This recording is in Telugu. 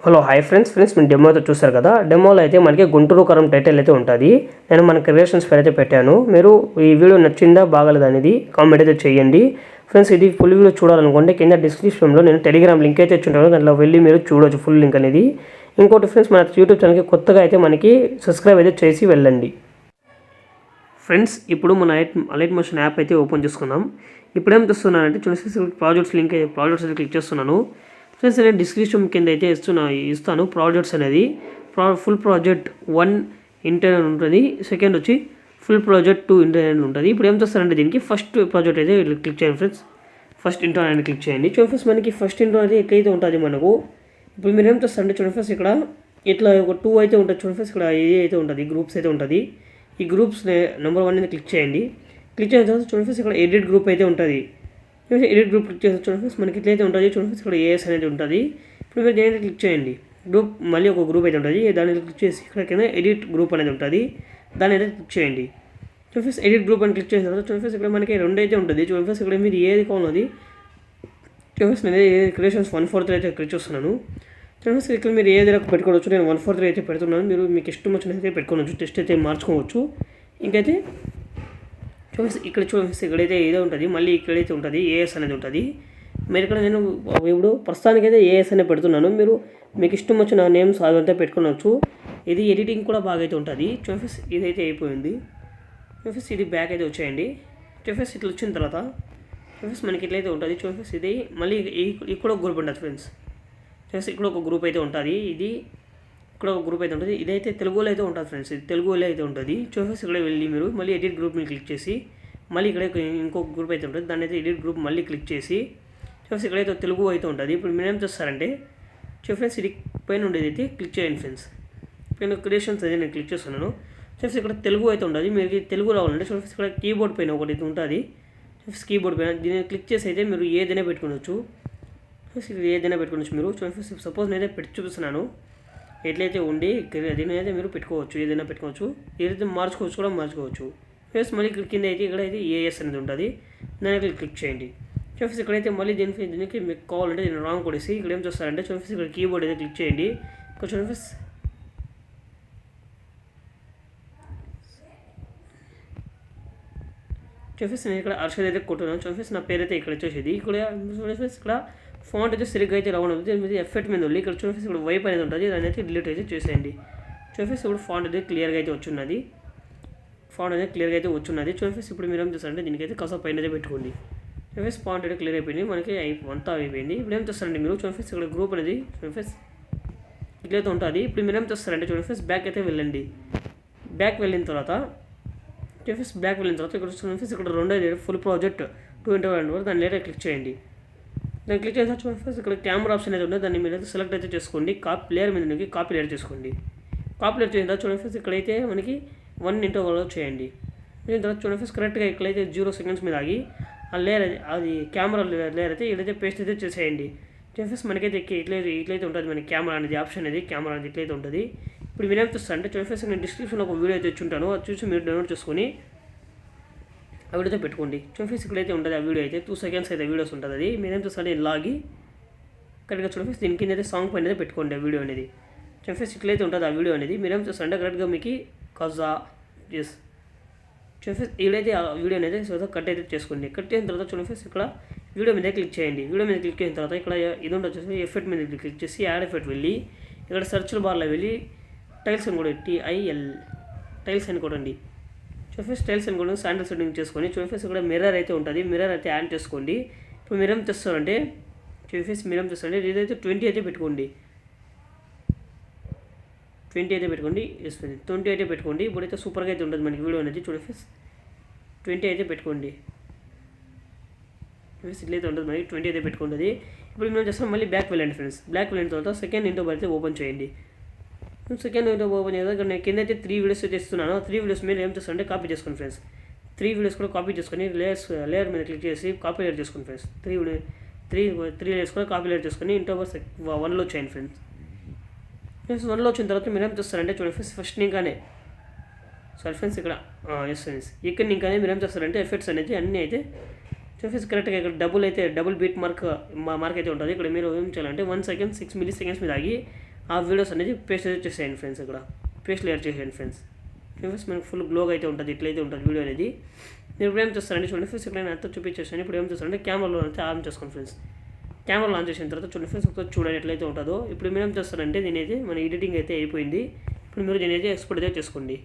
హలో హాయ్ ఫ్రెండ్స్ మీరు డెమో అయితే చూస్తారు కదా. డెమోలో అయితే మనకి గుంటూరు కారం టైటిల్ అయితే ఉంటుంది. నేను మన క్రియేషన్స్ పేరు అయితే పెట్టాను. మీరు ఈ వీడియో నచ్చిందా బాగలేదు అనేది కామెంట్ అయితే చేయండి ఫ్రెండ్స్. ఇది ఫుల్ వీడియో చూడాలనుకుంటే కింద డిస్క్రిప్షన్లో నేను టెలిగ్రామ్ లింక్ అయితే ఇచ్చుంటాను, దాంట్లో వెళ్ళి మీరు చూడవచ్చు ఫుల్ లింక్ అనేది. ఇంకోటి ఫ్రెండ్స్, మన యూట్యూబ్ ఛానల్కి కొత్తగా అయితే మనకి సబ్స్క్రైబ్ అయితే చేసి వెళ్ళండి ఫ్రెండ్స్. ఇప్పుడు మన అలైట్ మోషన్ యాప్ అయితే ఓపెన్ చేసుకుందాం. ఇప్పుడు ఏం చేస్తున్నానంటే చూడండి, ప్రాజెక్ట్స్ లింక్ ప్రాజెక్ట్స్ అయితే క్లిక్ చేస్తున్నాను ఫ్రెండ్స్. నేను డిస్క్రిప్షన్ కింద అయితే ఇస్తాను ప్రాజెక్ట్స్ అనేది. ఫుల్ ప్రాజెక్ట్ 1 ఇంటర్ అని ఉంటుంది, సెకండ్ వచ్చి ఫుల్ ప్రాజెక్ట్ 2 ఇంటర్ అని ఉంటుంది. ఇప్పుడు ఏం చేస్తారంటే దీనికి ఫస్ట్ ప్రాజెక్ట్ అయితే క్లిక్ చేయండి ఫ్రెండ్స్. ఫస్ట్ ఇంటర్ అని క్లిక్ చేయండి. చూడండి ఫ్రెండ్స్, మనకి ఫస్ట్ ఇంటర్ అయితే ఎట్లయితే ఉంటుంది మనకు. ఇప్పుడు మీరు ఏం చేస్తారంటే చూడండి ఫ్రెండ్స్, ఇక్కడ ఇట్లా ఒక 2 అయితే ఉంటుంది చూడండి ఫ్రెండ్స్. ఇక్కడ ఏ అయితే ఉంటుంది, గ్రూప్స్ అయితే ఉంటుంది. ఈ గ్రూప్స్ నెంబర్ 1 అనేది క్లిక్ చేయండి. క్లిక్ చేసిన తర్వాత చూడండి ఫ్రెండ్స్, ఇక్కడ ఎడిట్ గ్రూప్ అయితే ఉంటుంది. ఎడిట్ గ్రూప్ క్లిక్ చేసి చూడండి ఫ్రెండ్స్, మనకి ఇట్లయితే ఉంటుంది చూడండి ఫ్రెండ్స్. ఇక్కడ ఏఎస్ అనేది ఉంటుంది. ఇప్పుడు మీరు దేని క్లిక్ చేయండి. గ్రూప్ మళ్ళీ ఒక గ్రూప్ అయితే ఉంటుంది, దాన్ని క్లిక్ చేసి ఇక్కడ కింద ఎడిట్ గ్రూప్ అనేది ఉంటుంది, దాన్ని అయితే క్లిక్ చేయండి. చూడండి ఫ్రెండ్స్, ఎడిట్ గ్రూప్ అని క్లిక్ చేసిన తర్వాత చూడండి ఫ్రెండ్స్, ఇక్కడ మనకి 2 అయితే ఉంటుంది. చూడండి ఫ్రెండ్స్, ఇక్కడ మీరు ఏది కావాలన్నది చూడండి ఫ్రెండ్స్. నేను క్రియేషన్స్ 143 అయితే క్లిక్ చేస్తున్నాను. చూడండి ఫ్రెండ్స్, ఇక్కడ మీరు ఏదైనా పెట్టుకోవచ్చు. నేను 143 అయితే పెడుతున్నాను, మీరు మీకు ఇష్టం వచ్చిన అయితే పెట్టుకోవచ్చు, టెస్ట్ అయితే మార్చుకోవచ్చు. ఇంకైతే చూడండి ఇక్కడ చూడండి, ఇక్కడైతే ఏదో ఉంటుంది, మళ్ళీ ఇక్కడైతే ఉంటుంది ఏఎస్ అనేది ఉంటుంది. మీరు ఇక్కడ నేను ఇప్పుడు ప్రస్తుతానికైతే ఏఎస్ అనే పెడుతున్నాను, మీరు మీకు ఇష్టం వచ్చిన నేమ్స్ అదంతా పెట్టుకోవచ్చు. ఇది ఎడిటింగ్ కూడా బాగా అయితే ఉంటుంది. చూడండి ఇదైతే అయిపోయింది. చూడండి ఇది బ్యాక్ అయితే వచ్చేయండి. చూడండి ఇట్లా వచ్చిన తర్వాత చూడండి మనకి ఇట్లయితే ఉంటుంది. చూడండి ఇది మళ్ళీ ఇక్కడ ఒక గ్రూప్ ఉంటుంది ఫ్రెండ్స్. చూడండి ఇక్కడ ఒక గ్రూప్ అయితే ఉంటుంది, ఇది ఇక్కడ ఒక గ్రూప్ అయితే ఉంటుంది. ఇదైతే తెలుగులో అయితే ఉంటుంది ఫ్రెండ్స్, ఇది తెలుగులో అయితే ఉంటుంది. చూడండి ఇక్కడ వెళ్ళి మీరు మళ్ళీ ఎడిట్ గ్రూప్ని క్లిక్ చేసి మళ్ళీ ఇక్కడ ఇంకొక గ్రూప్ అయితే ఉంటుంది, దాన్ని అయితే ఎడిట్ గ్రూప్ మళ్ళీ క్లిక్ చేసి చూడండి ఇక్కడైతే తెలుగు అయితే ఉంటుంది. ఇప్పుడు మీరు ఏం చేస్తారంటే చూడండి ఫ్రెండ్స్, ఇది పైన ఉండేది అయితే క్లిక్ చేయండి ఫ్రెండ్స్. పైన క్రియేషన్స్ అయితే నేను క్లిక్ చేస్తున్నాను. చూడండి ఇక్కడ తెలుగు అయితే ఉంటుంది. మీరు తెలుగు రావాలంటే చూడండి ఇక్కడ కీబోర్డ్ పైన ఒకటి అయితే ఉంటుంది. చూడండి కీబోర్డ్ పైన దీన్ని క్లిక్ చేసి అయితే మీరు ఏదైనా పెట్టుకోవచ్చు. ఏదైనా పెట్టుకోవచ్చు మీరు. చూడండి సపోజ్ నేనైతే పెట్టి చూపిస్తున్నాను, ఎట్లయితే ఉండి దీని అయితే మీరు పెట్టుకోవచ్చు, ఏదైనా పెట్టుకోవచ్చు, ఏదైతే మార్చుకోవచ్చు కూడా మార్చుకోవచ్చు. ప్లస్ మళ్ళీ కింద అయితే ఇక్కడైతే ఏఎస్ అనేది ఉంటుంది, దానికి క్లిక్ చేయండి. చూడండి ఇక్కడైతే మళ్ళీ దీనికి మీకు కావాలంటే నేను రాంగ్ కొడేసి ఇక్కడ ఏం చేస్తారంటే చూడండి ఇక్కడ కీబోర్డ్ అయితే క్లిక్ చేయండి. ఇక్కడ చూడండి చూడండి నేను ఇక్కడ అర్షద్ అయితే కొట్టున్నాను. చూడండి నా పేరు అయితే ఇక్కడ వచ్చేసేది. ఇక్కడ చూడండి ఇక్కడ ఫాంట్ అయితే సరిగ్గా అయితే రావడం మీద ఎఫెక్ట్ మీద ఉంది. ఇక్కడ చూడండి ఇక్కడ వైప్ అనేది ఉంటుంది, దాన్ని అయితే డిలీట్ అయితే చేసేయండి. చూడండి ఇప్పుడు ఫాంట్ అయితే క్లియర్గా అయితే వచ్చున్నది, ఫాంట్ అనేది క్లియర్గా అయితే వచ్చున్నది. చూడండి ఇప్పుడు మీరు ఏం చేస్తారంటే దీనికైతే కాస్త పైన అయితే పెట్టుకోండి. చూడండి ఫాంట్ అయితే క్లియర్ అయిపోయింది, మనకి అంతా అయిపోయింది. ఇప్పుడు ఏం చేస్తారంటే మీరు చూడండి ఇక్కడ గ్రూప్ అనేది చూడండి ఇట్లయితే ఉంటుంది. ఇప్పుడు మీరు ఏం చేస్తారంటే చూడండి బ్యాక్ అయితే వెళ్ళండి. బ్యాక్ వెళ్ళిన తర్వాత చూడండి బ్యాక్ వెళ్ళిన తర్వాత ఇక్కడ చూడండి ఇక్కడ 2 ఫుల్ ప్రాజెక్ట్ 2 ఇంటర్ వరకు దాన్ని లేదా క్లిక్ చేయండి. దాన్ని క్లిక్ చేసిన చూడండి ఇక్కడ కెమెరా ఆప్షన్ అయితే ఉంటుంది, దాన్ని మీరు అయితే సెలెక్ట్ అయితే చేసుకోండి. లేయర్ మీద కాపీ లేయర్ చేసుకోండి. కాపీ లేయర్ చేసిన తర్వాత చూడండి ఇక్కడైతే మనకి 1 ఇంటర్ వరకు చేయండి. దీని తర్వాత చూడండి కరెక్ట్గా ఇక్కడైతే 0 సెకండ్స్ మీద ఆగి ఆ లేయర్ అది కెమెరా లేయర్ అయితే ఇక్కడైతే పేస్ట్ అయితే చేసేయండి. చూడండి మనకైతే ఇట్లయితే ఉంటుంది మనకి కెమెరా అనేది ఆప్షన్ అనేది, కెమెరా అనేది ఇట్లయితే ఉంటుంది. ఇప్పుడు మీరు ఏం చూస్తారంటే చూడండి నేను డిస్క్రిప్షన్లో ఒక వీడియో అయితే ఇచ్చుంటాను, అది చూసి మీరు డౌన్లోడ్ చేసుకొని ఆ వీడియోతో పెట్టుకోండి. చూడండి ఇక్కడైతే ఉంటుంది ఆ వీడియో అయితే 2 సెకండ్స్ అయితే వీడియోస్ ఉంటుంది. అది మీరేం చూస్తారంటే లాగి కరెక్ట్గా చూడండి దీని కింద అయితే సాంగ్ పైన అయితే పెట్టుకోండి ఆ వీడియో అనేది. చూడండి ఇట్లయితే ఉంటుంది ఆ వీడియో అనేది. మీరేం చూస్తారంటే కరెక్ట్గా మీకు కజా ఎస్ చూడండి ఇక్కడైతే ఆ వీడియో అనేది కట్ అయితే చేసుకోండి. కట్ చేసిన తర్వాత చూడండి ఇక్కడ వీడియో మీద క్లిక్ చేయండి. వీడియో మీద క్లిక్ చేసిన తర్వాత ఇక్కడ ఇది వచ్చేసి ఎఫెక్ట్ మీద క్లిక్ చేసి యాడ్ ఎఫెక్ట్ వెళ్ళి ఇక్కడ సర్చ్ బార్లో వెళ్ళి టైల్స్ అని కూడా TIL టైల్స్ అని కొట్టండి. చూడండి టైల్స్ అని కూడా శాండల్ సెట్టింగ్ చేసుకొని చూడండి ఇక్కడ మిర్రర్ అయితే ఉంటుంది, మిర్రర్ అయితే యాడ్ చేసుకోండి. ఇప్పుడు మీరేం చేస్తారంటే చూడండి ఇదైతే 20 అయితే పెట్టుకోండి. 20 అయితే పెట్టుకోండి. 20 అయితే పెట్టుకోండి. ఇప్పుడైతే సూపర్గా అయితే ఉంటుంది మనకి వీడియో అనేది. చూడండి 20 అయితే పెట్టుకోండి. ఇట్లయితే ఉంటుంది మనకి 20 అయితే పెట్టుకుంటుంది. ఇప్పుడు మేము చేస్తాం మళ్ళీ బ్యాక్ వెళ్ళండి ఫ్రెండ్స్. బ్యాక్ వెళ్ళిన తర్వాత సెకండ్ ఇంటో అయితే ఓపెన్ చేయండి. సెకండ్ ఇంటో ఓపెన్ చేయాలి. ఇక్కడ నేను కింద అయితే 3 వీడియోస్ అయితే ఇస్తున్నాను. 3 వీడియోస్ మీరు ఏం చేస్తారంటే కాపీ చేసుకోండి ఫ్రెండ్స్. 3 వీడియోస్ కూడా కాపీ చేసుకొని లేయర్ మీద క్లిక్ చేసి కాపీ లేయర్ చేసుకోండి ఫ్రెండ్స్. 3 లేయర్స్ కూడా కాపీ లేయర్ చేసుకొని ఇంటో 1లో చేయండి ఫ్రెండ్స్. 1లో వచ్చిన తర్వాత మీరు ఏం చేస్తారంటే చూడండి ఫ్రెండ్స్ ఫస్ట్ ఇంకానే ఫ్రెండ్స్ ఇక్కడ ఎస్ ఫ్రెండ్స్ ఇక్కడ ఇంకానే మీరు ఏం చేస్తారంటే ఎఫెక్ట్స్ అనేది అన్నీ అయితే చూడండి కరెక్ట్గా ఇక్కడ డబుల్ బీట్ మార్క్ అయితే ఉంటుంది. ఇక్కడ మీరు ఏం చేయాలంటే 1 సెకండ్ 6 మిల్లీ సెకండ్స్ మీద ఆగి ఆ వీడియోస్ అనేది పేస్ట్ అయితే చేసేయండి ఫ్రెండ్స్. ఇక్కడ పేస్ట్ లేయర్ చేసేయండి ఫ్రెండ్స్. ఫ్రెండ్స్ మనకు ఫుల్ గ్లోగా అయితే ఉంటుంది, ఇట్లయితే ఉంటుంది వీడియో అనేది. మీరు ఇప్పుడు ఏం చేస్తారంటే చూడండి ఫ్రెండ్స్, ఇక్కడ నేను అంతా చూపించేసాను. ఇప్పుడు ఏం చేస్తారంటే కెమెరాలో అయితే ఆన్ చేసుకోండి ఫ్రెండ్స్. కెమెరా ఆన్ చేసిన తర్వాత చూడండి ఫ్రెండ్స్, ఒకసారి చూడండి ఎట్లయితే ఉంటుందో. ఇప్పుడు మీరు ఏం చేస్తారంటే దీని అయితే మన ఎడిటింగ్ అయితే అయిపోయింది. ఇప్పుడు మీరు దీని అయితే ఎక్స్పోర్ట్ అయితే చేసుకోండి.